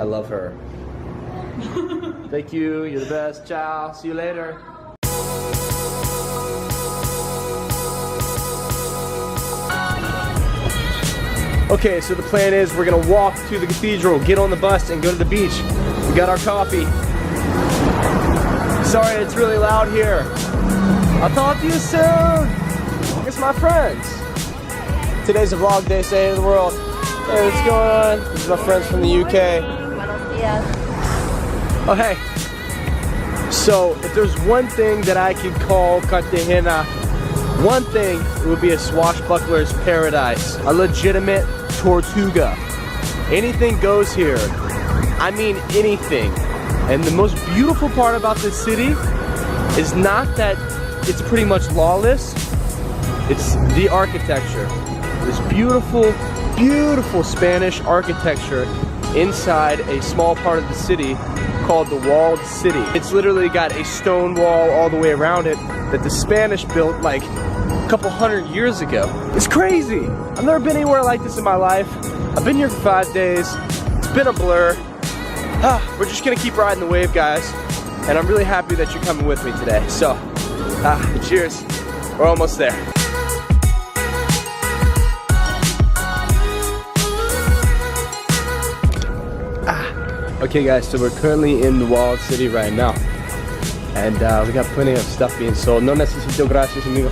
I love her. Thank you. You're the best. Ciao. See you later. Okay, so the plan is we're gonna walk to the cathedral, get on the bus, and go to the beach. We got our coffee. Sorry, it's really loud here. I'll talk to you soon. It's my friends. Today's a vlog day, say hey to the world. Hey, what's going on? These are my friends from the UK. Oh, hey. So, if there's one thing that I could call Cartagena, one thing, it would be a swashbuckler's paradise. A legitimate Tortuga. Anything goes here. I mean anything. And the most beautiful part about this city is not that it's pretty much lawless. It's the architecture. This beautiful, beautiful Spanish architecture inside a small part of the city called the Walled City. It's literally got a stone wall all the way around it that the Spanish built like a couple hundred years ago. It's crazy. I've never been anywhere like this in my life. I've been here for 5 days. It's been a blur. We're just gonna keep riding the wave, guys. And I'm really happy that you're coming with me today. So, cheers. We're almost there. Okay guys, so we're currently in the Walled City right now. And we got plenty of stuff being sold. No necesito gracias, amigo.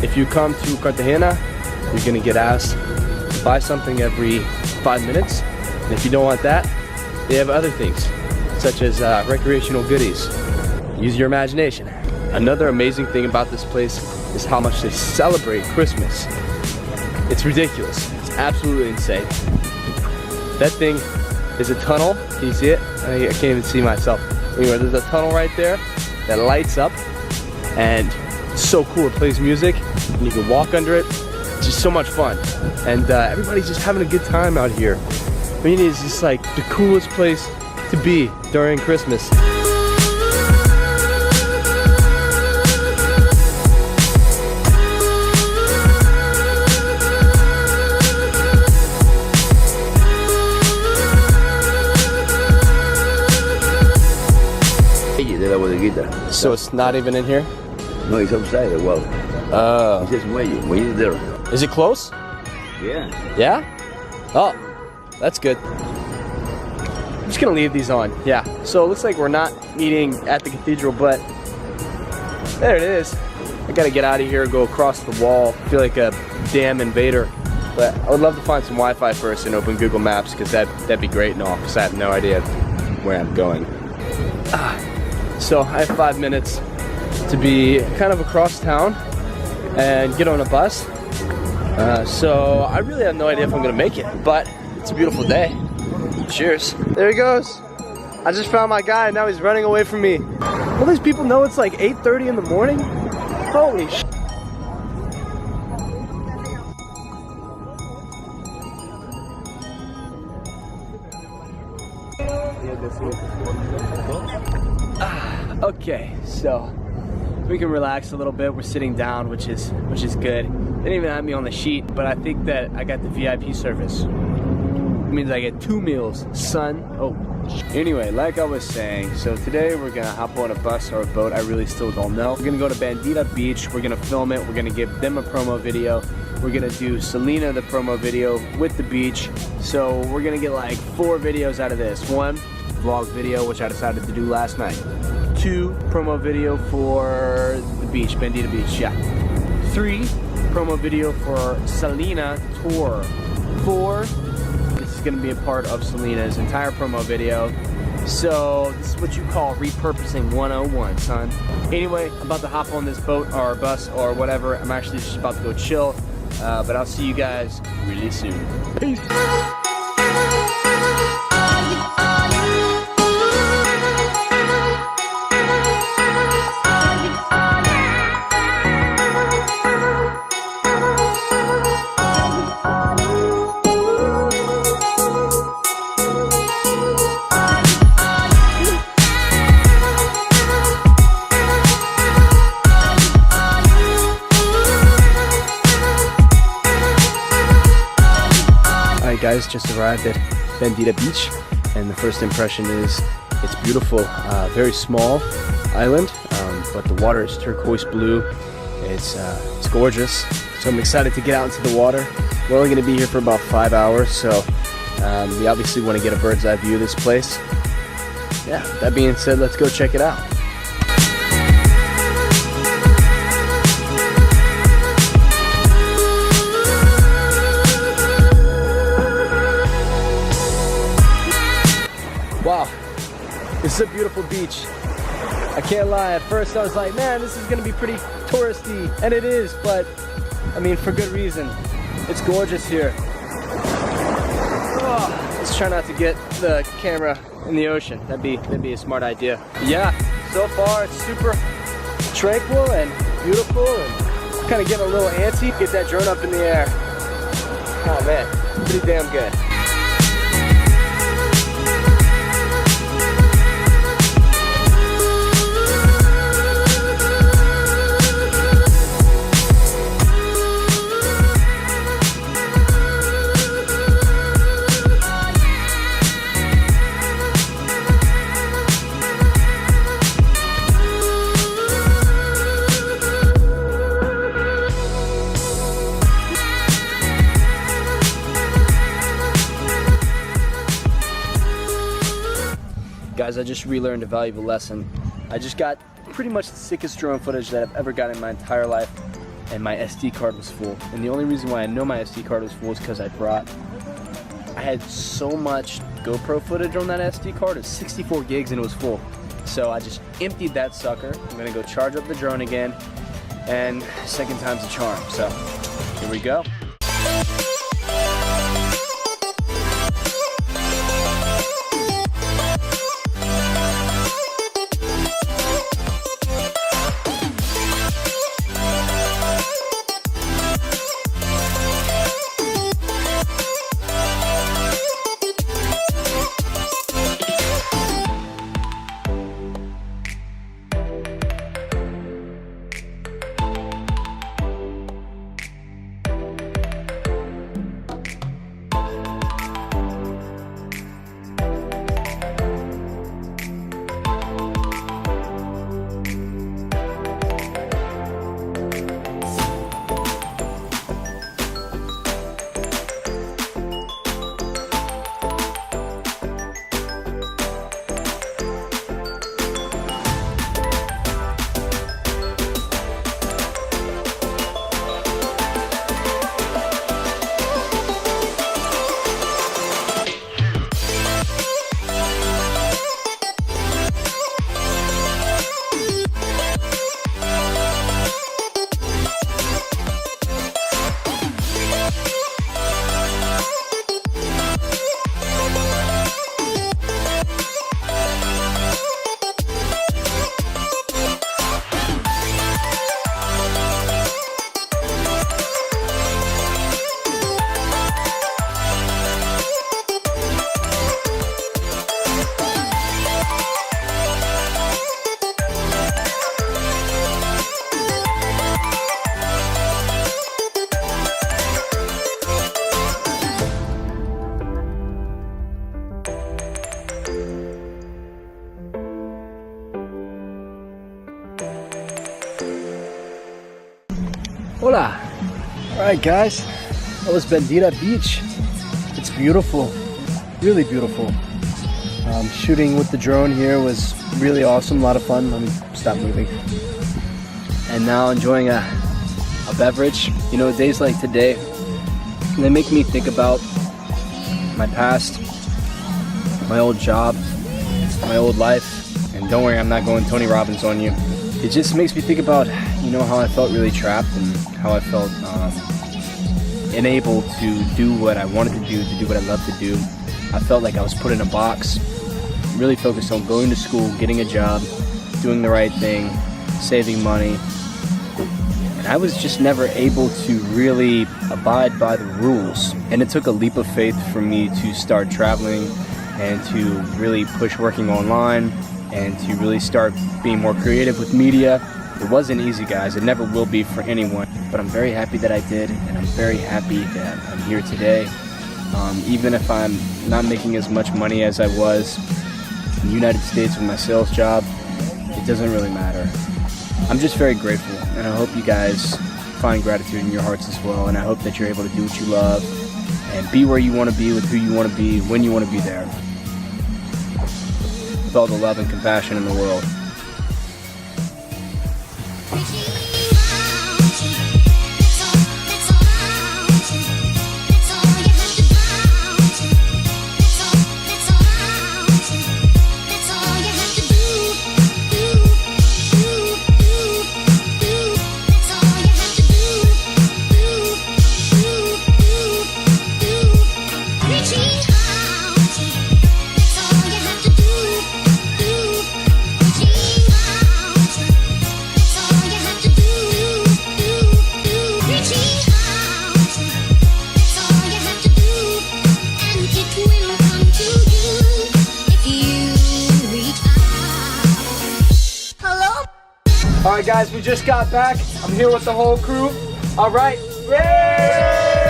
If you come to Cartagena, you're gonna get asked to buy something every 5 minutes. And if you don't want that, they have other things, such as recreational goodies. Use your imagination. Another amazing thing about this place is how much they celebrate Christmas. It's ridiculous. It's absolutely insane. That thing is a tunnel. Can you see it? I can't even see myself. Anyway, there's a tunnel right there that lights up, and it's so cool. It plays music, and you can walk under it. It's just so much fun, and everybody's just having a good time out here. I mean, it's just like the coolest place to be during Christmas. So it's not even in here? No, it's outside the wall. Oh. It says muelle. Muelle is there. Is it close? Yeah. Yeah? Oh, that's good. I'm just gonna leave these on. Yeah. So it looks like we're not eating at the cathedral, but there it is. I gotta get out of here and go across the wall. I feel like a damn invader. But I would love to find some Wi-Fi first and open Google Maps, because that'd be great and all, because I have no idea where I'm going. So I have 5 minutes to be kind of across town and get on a bus. So I really have no idea if I'm gonna make it, but it's a beautiful day. Cheers. There he goes. I just found my guy, and now he's running away from me. All these people know it's like 8:30 in the morning? Holy sh**. Okay, so we can relax a little bit. We're sitting down, which is good. They didn't even have me on the sheet, but I think that I got the VIP service. It means I get 2 meals, son. Oh, anyway, like I was saying, so today we're gonna hop on a bus or a boat. I really still don't know. We're gonna go to Bendita Beach. We're gonna film it. We're gonna give them a promo video. We're gonna do Selina the promo video with the beach. So we're gonna get like 4 videos out of this. 1 vlog video, which I decided to do last night. 2 promo video for the beach, Bendita Beach, yeah. 3 promo video for Selina tour. 4, this is gonna be a part of Selina's entire promo video. So this is what you call repurposing 101, son. Anyway, I'm about to hop on this boat or bus or whatever. I'm actually just about to go chill, but I'll see you guys really soon. Peace. Guys, just arrived at Bendita Beach, and the first impression is it's beautiful. Very small island, but the water is turquoise blue. It's gorgeous, so I'm excited to get out into the water. We're only going to be here for about 5 hours, so we obviously want to get a bird's eye view of this place. Yeah, that being said, let's go check it out. Wow, this is a beautiful beach. I can't lie, at first I was like, man, this is gonna be pretty touristy, and it is, but I mean, for good reason. It's gorgeous here. Oh, let's try not to get the camera in the ocean. That'd be a smart idea. Yeah, so far it's super tranquil and beautiful, and kind of getting a little antsy. Get that drone up in the air. Oh man, pretty damn good. Guys, I just relearned a valuable lesson. I just got pretty much the sickest drone footage that I've ever gotten in my entire life, and my SD card was full. And the only reason why I know my SD card was full is because I had so much GoPro footage on that SD card. It's 64 gigs and it was full. So I just emptied that sucker. I'm gonna go charge up the drone again, and second time's a charm. So here we go. Hola! Alright guys, that was Bendita Beach. It's beautiful, really beautiful. Shooting with the drone here was really awesome, a lot of fun. Let me stop moving. And now enjoying a beverage. You know, days like today, they make me think about my past, my old job, my old life. And don't worry, I'm not going Tony Robbins on you. It just makes me think about, you know, how I felt really trapped and how I felt unable to do what I wanted to do what I love to do. I felt like I was put in a box, really focused on going to school, getting a job, doing the right thing, saving money. And I was just never able to really abide by the rules. And it took a leap of faith for me to start traveling and to really push working online and to really start being more creative with media. It wasn't easy, guys. It never will be for anyone. But I'm very happy that I did, and I'm very happy that I'm here today. Even if I'm not making as much money as I was in the United States with my sales job, it doesn't really matter. I'm just very grateful, and I hope you guys find gratitude in your hearts as well, and I hope that you're able to do what you love and be where you want to be with who you want to be when you want to be there, with all the love and compassion in the world. Alright guys, we just got back. I'm here with the whole crew. Alright. Yay!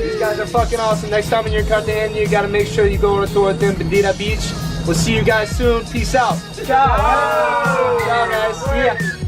These guys are fucking awesome. Next time when you're in Cartagena, you gotta make sure you go on a tour with them, Bendita Beach. We'll see you guys soon. Peace out. Ciao. Ciao guys. See ya.